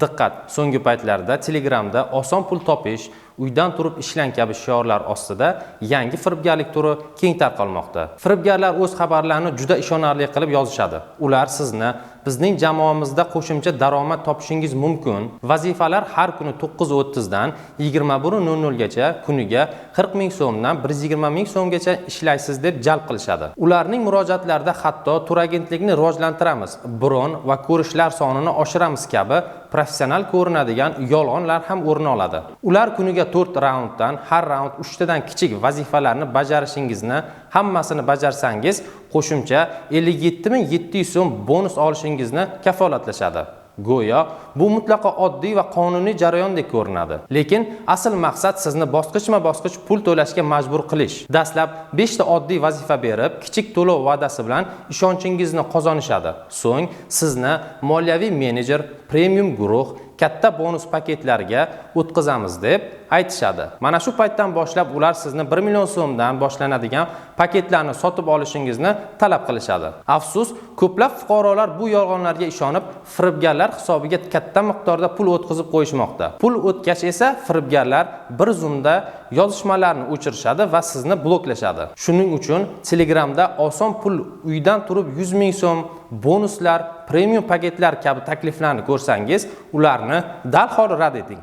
Diqqat, so'nggi paytlarda Telegramda oson pul topish, uydan turib ishlang kabi shiorlar ostida yangi firibgarlik turi keng tarqalmoqda. Firibgarlar o'z xabarlarini juda ishonarli qilib yozishadi. Ular sizni bizning jamoamizda qo'shimcha daromad topishingiz mumkin. Vazifalar har kuni 9:30 dan 21:00 gacha, kuniga 40 ming so'mdan 120 ming so'mgacha ishlaysiz deb jalb qilishadi. Ularning murojaatlarida hatto tur agentlikni rivojlantiramiz, bron va ko'rishlar sonini oshiramiz kabi professional ko'rinadigan yolg'onlar ham o'rin oladi. Ular kuniga 4 raunddan har raund 3 tadan kichik vazifalarni bajarishingizni hammasini bajarsangiz qo'shimcha 57.700 so'm bonus olishingizni kafolatlashadi. Go'yo bu mutlaqo oddiy va qonuniy jarayondek ko'rinadi. Lekin asl maqsad sizni bosqichma-bosqich pul to'lashga majbur qilish. Dastlab 5 ta oddiy vazifa berib, kichik to'lov va'dasi bilan ishonchingizni qozonishadi. So'ng sizni moliyaviy menejer, premium guruh, katta bonus paketlariga o'tkazamiz deb aytishadi. Mana shu paytdan boshlab ular sizni 1 million so'mdan boshlanadigan paketlarni sotib olishingizni talab qilishadi. Afsus, ko'plab fuqarolar bu yolg'onlarga ishonib, firibgarlar hisobiga katta miqdorda pul o'tkazib qo'yishmoqda. Pul o'tgach esa firibgarlar bir zumda yozishmalarni o'chirishadi va sizni bloklashadi. Shuning uchun Telegramda oson pul, uydan turib 100 ming so'm, bonuslar, premium paketlar kabi takliflarni ko'rsangiz, ularni darhol rad eting.